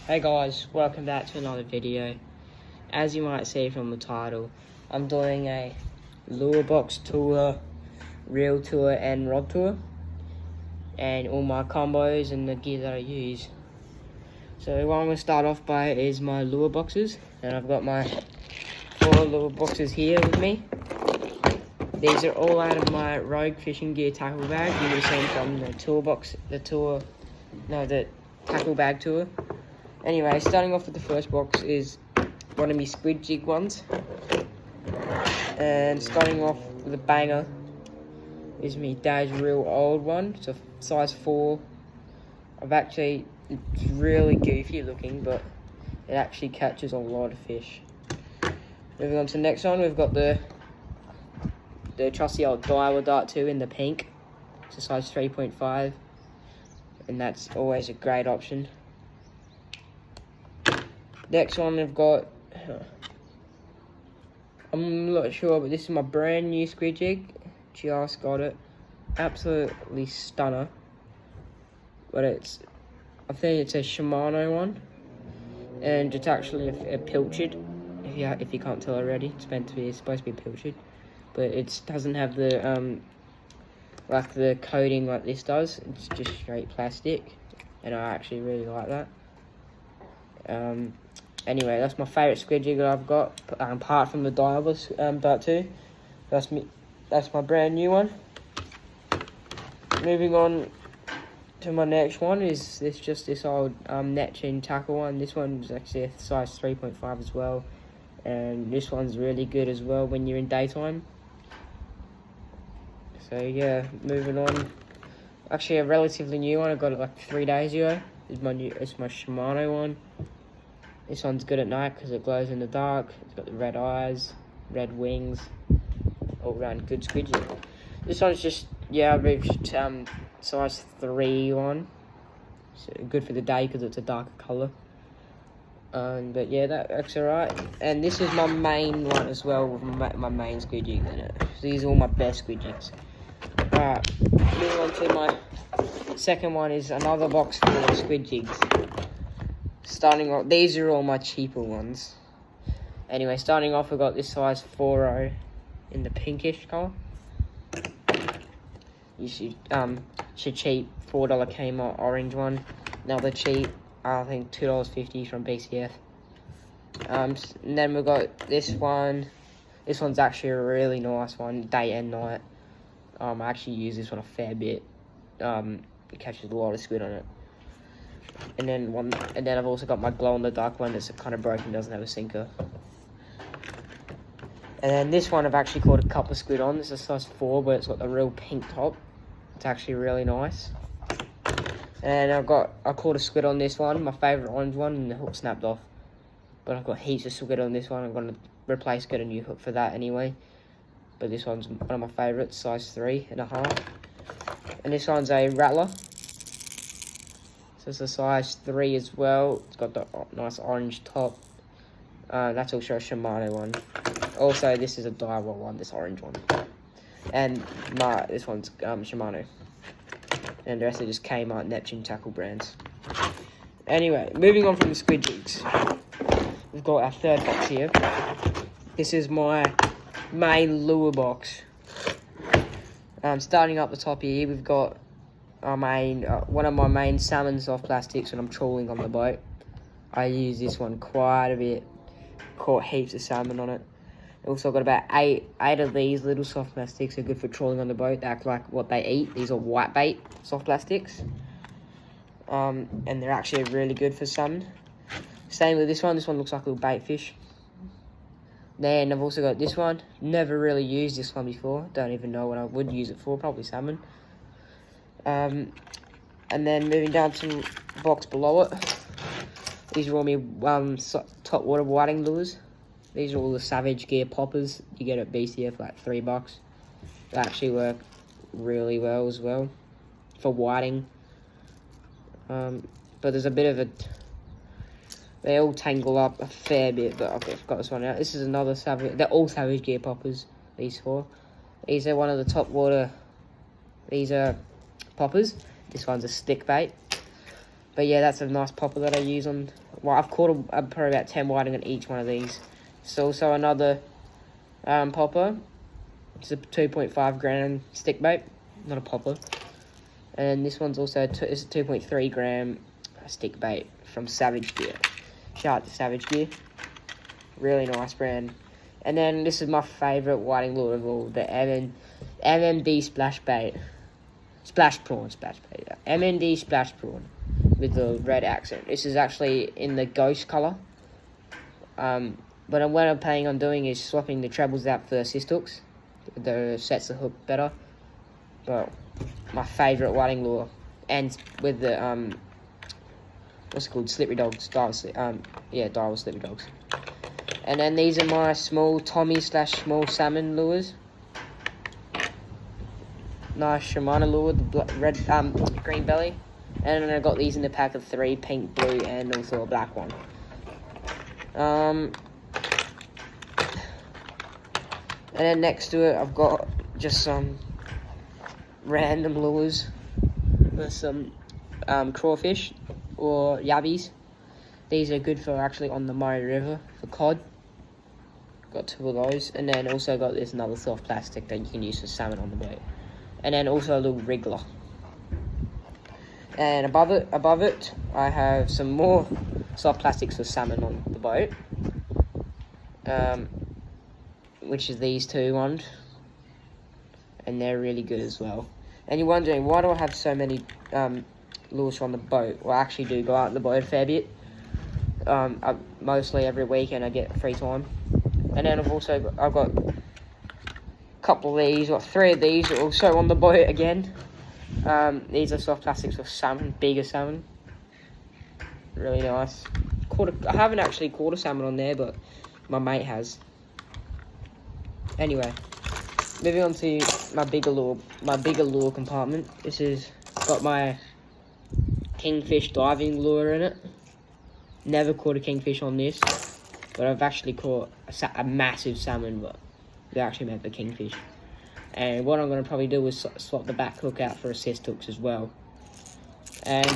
Hey guys, welcome back to another video. As you might see from the title, I'm doing a lure box tour, reel tour and rod tour, and all my combos and the gear that I use. So what I'm going to start off by is my lure boxes, and I've got my 4 lure boxes here with me. These are all out of my Rogue Fishing Gear tackle bag. You would have seen from the tackle bag tour. Anyway, starting off with the first box is one of my Squid Jig ones. And starting off with a banger is my dad's real old one. It's a size 4. It's really goofy looking, but it actually catches a lot of fish. Moving on to the next one, we've got the trusty old Daiwa Dart 2 in the pink. It's a size 3.5, and that's always a great option. Next one I've got, I'm not sure, but this is my brand new Squid Jig. Just got it. Absolutely stunner. But I think it's a Shimano one. And it's actually a pilchard, if you can't tell already. It's supposed to be pilchard. But it doesn't have the, like the coating like this does. It's just straight plastic. And I actually really like that. Anyway, that's my favourite Squid Jig that I've got, apart from the Daiwa Dart 2. That's my brand new one. Moving on to my next one is this old Neptune tackle one. This one's actually a size 3.5 as well, and this one's really good as well when you're in daytime. So yeah, moving on. Actually, a relatively new one. I got it like 3 days ago. It's my Shimano one. This one's good at night because it glows in the dark. It's got the red eyes, red wings, all round good Squid Jig. This one's just, average size 3 one. So good for the day because it's a darker colour. But yeah, that's alright. And this is my main one as well, with my main Squid Jig in it. So these are all my best Squid Jigs. Alright, moving on to my second one is another box full of Squid Jigs. Starting off, these are all my cheaper ones. Anyway, starting off, we've got this size 4.0 in the pinkish colour. You should cheap $4 Kmart orange one. Another cheap, I think $2.50 from BCF. And then we've got this one. This one's actually a really nice one, day and night. I actually use this one a fair bit. It catches a lot of squid on it. And then I've also got my glow in the dark one that's kind of broken, doesn't have a sinker. And then this one I've actually caught a couple of squid on. This is a size 4, but it's got the real pink top. It's actually really nice. And I caught a squid on this one, my favourite orange one, and the hook snapped off. But I've got heaps of squid on this one. I'm going to get a new hook for that anyway. But this one's one of my favourites, size 3.5. And this one's a rattler. So it's a size 3 as well. It's got the nice orange top. That's also a Shimano one. Also, this is a Daiwa one, this orange one. And this one's Shimano. And the rest are just Kmart Neptune tackle brands. Anyway, moving on from the Squid Jigs. We've got our third box here. This is my main lure box. Starting up the top here, we've got one of my main salmon soft plastics when I'm trawling on the boat. I use this one quite a bit. Caught heaps of salmon on it. Also got about eight of these little soft plastics. Are good for trawling on the boat. They act like what they eat. These are white bait soft plastics. And they're actually really good for salmon. Same with this one. This one looks like a little bait fish. Then I've also got this one. Never really used this one before. Don't even know what I would use it for. Probably salmon. And then moving down to the box below it. These are all my top water whiting lures. These are all the Savage Gear poppers you get at BCF for like $3. They actually work really well as well for whiting. But there's a bit of they all tangle up a fair bit, but okay, I've got this one out. This is another Savage, they're all Savage Gear poppers, these 4. These are one of the top water, these are poppers. This one's a stick bait. But yeah, that's a nice popper that I use on. Well, I've caught probably about 10 whiting on each one of these. It's also another popper. It's a 2.5 gram stick bait, not a popper. And this one's also it's a 2.3 gram stick bait from Savage Gear. Shout out to Savage Gear. Really nice brand. And then this is my favourite whiting lure of all, the MMD splash bait. Splash prawn. Yeah. MMD splash prawn with the red accent. This is actually in the ghost colour. But what I'm planning on doing is swapping the trebles out for the assist hooks. The sets the hook better. But my favourite whiting lure, and with the what's it called, slippery dogs, dial slippery dogs. And then these are my small Tommy / small salmon lures. Nice Shimano lure, the red green belly. And then I got these in the pack of 3, pink, blue, and also a black one. And then next to it, I've got just some random lures with some crawfish or yabbies. These are good for actually on the Murray River for cod. Got 2 of those, and then also got this another soft plastic that you can use for salmon on the boat, and then also a little wriggler. And above it, I have some more soft plastics for salmon on the boat, which is these 2 ones, and they're really good as well. And you're wondering, why do I have so many lures on the boat? Well, I actually do go out on the boat a fair bit. Mostly every weekend I get free time. And then I've got a couple of these, or 3 of these also on the boat again. These are soft plastics for salmon, bigger salmon. Really nice. I haven't actually caught a salmon on there, but my mate has. Anyway, moving on to my bigger lure compartment. This is got my kingfish diving lure in it. Never caught a kingfish on this, but I've actually caught a massive salmon, but they actually meant the kingfish. And what I'm going to probably do is swap the back hook out for assist hooks as well. And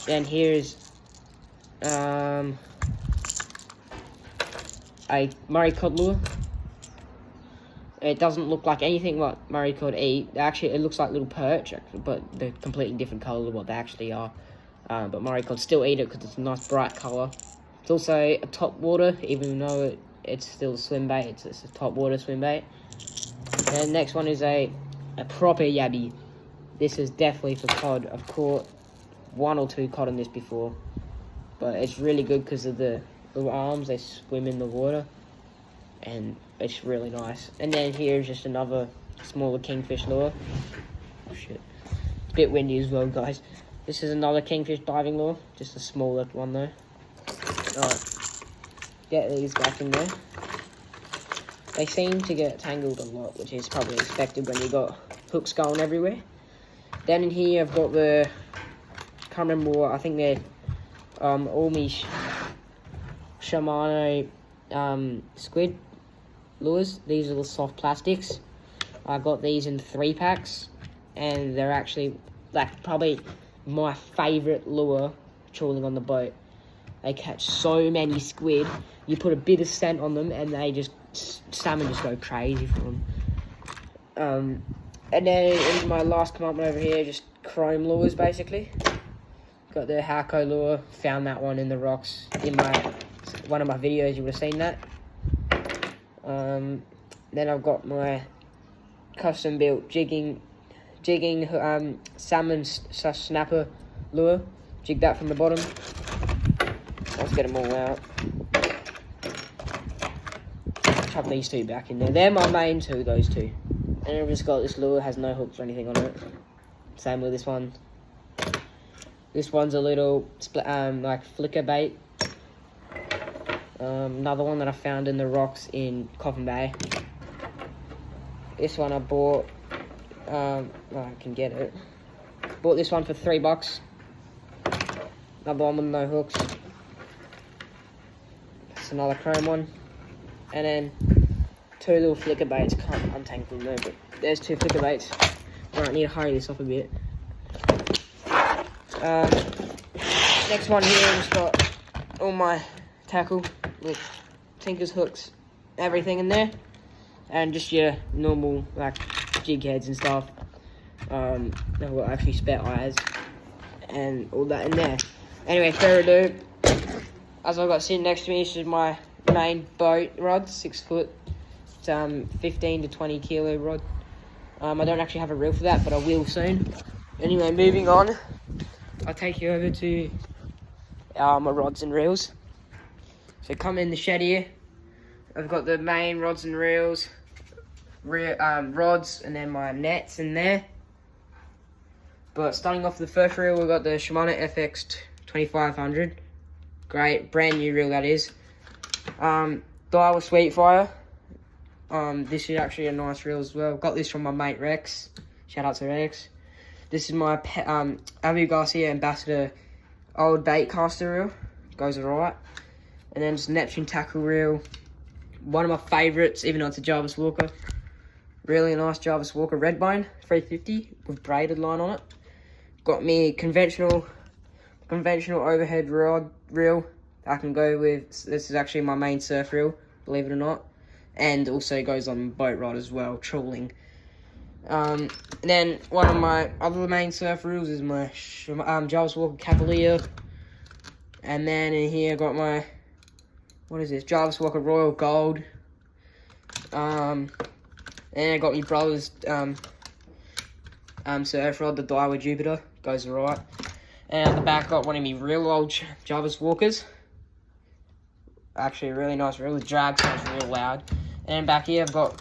then here's a Murray cod lure. It doesn't look like anything what Murray cod eat. Actually, it looks like little perch, but they're completely different colour to what they actually are. But Murray cod still eat it because it's a nice bright colour. It's also a top water, even though it's still a swim bait. It's a top water swim bait. And next one is a proper yabby. This is definitely for cod. I've caught 1 or 2 cod on this before, but it's really good because of the little arms. They swim in the water, and it's really nice. And then here's just another smaller kingfish lure. Oh shit, it's a bit windy as well, guys. This is another kingfish diving lure, just a smaller one though. Alright, get these back in there. They seem to get tangled a lot, which is probably expected when you got hooks going everywhere. Then in here I've got the, can't remember what, I think they're all me Shimano squid lures. These are the soft plastics. I got these in 3 packs, and they're actually like probably my favourite lure trawling on the boat. They catch so many squid. You put a bit of scent on them, and salmon just go crazy for them. And then in my last compartment over here, just chrome lures basically. Got the Halco lure. Found that one in the rocks in one of my videos. You would have seen that. Then I've got my custom built jigging salmon / snapper lure. Jig that from the bottom. Let's get them all out. Chuck these 2 back in there. They're my main 2, those 2. And I've just got this lure, has no hooks or anything on it. Same with this one. This one's a little like flicker bait. Another one that I found in the rocks in Coffin Bay. This one I bought. I can get it. Bought this one for $3. Another one with no hooks. That's another chrome one. And then 2 little flicker baits. Can't untangle them there, but there's 2 flicker baits. Alright, I need to hurry this up a bit. Next one here, just got all my tackle with tinkers, hooks, everything in there, and just your normal like jig heads and stuff. I've got actually spare eyes and all that in there. Anyway, further ado, as I've got sitting next to me, this is my main boat rod, 6 foot. It's 15 to 20 kilo rod. I don't actually have a reel for that, but I will soon. Anyway, moving on, I'll take you over to my rods and reels. So come in the shed here. I've got the main rods and reels, rods, and then my nets in there. But starting off the first reel, we've got the Shimano FX 2500. Great, brand new reel that is. Daiwa Sweetfire. This is actually a nice reel as well. Got this from my mate Rex. Shout out to Rex. This is my Abu Garcia Ambassador old bait caster reel. Goes alright. And then just Neptune tackle reel. One of my favourites, even though it's a Jarvis Walker. Really nice Jarvis Walker Redbone 350 with braided line on it. Got me conventional overhead rod reel I can go with. This is actually my main surf reel, believe it or not, and also goes on boat rod as well, trawling. And then one of my other main surf reels is my Jarvis Walker Cavalier, and then in here I got my, what is this, Jarvis Walker Royal Gold. And I got my brother's surf rod, the Daiwa Jupiter, goes alright. And at the back I got one of my real old Jarvis Walkers. Actually a really nice reel, the drag sounds real loud. And back here I've got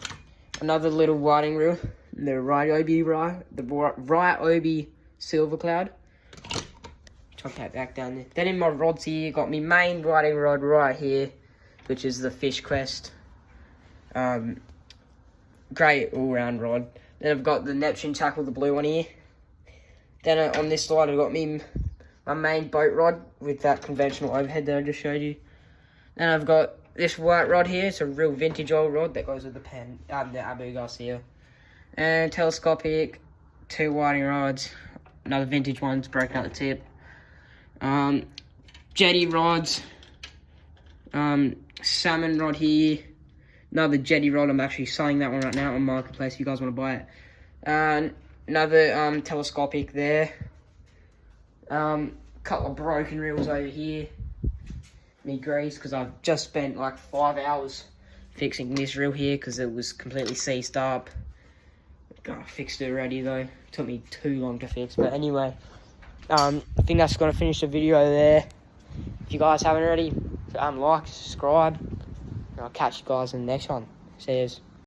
another little whiting reel, the Ryobi Silver Cloud. Chuck that back down there. Then in my rods here, got my main whiting rod right here, which is the Fish Quest. Great all-round rod. Then I've got the Neptune tackle, the blue one here. Then on this side I've got my main boat rod with that conventional overhead that I just showed you. Then I've got this white rod here. It's a real vintage old rod that goes with the the Abu Garcia. And telescopic, 2 whiting rods. Another vintage one's broken out the tip. Jetty rods. Salmon rod here. Another jetty rod. I'm actually selling that one right now on Marketplace if you guys want to buy it. Another telescopic there. Couple of broken reels over here. Me grease, because I've just spent like 5 hours fixing this reel here because it was completely seized up. I fixed it already though. Took me too long to fix, but anyway, I think that's gonna finish the video there. If you guys haven't already, like, subscribe, and I'll catch you guys in the next one. See yous.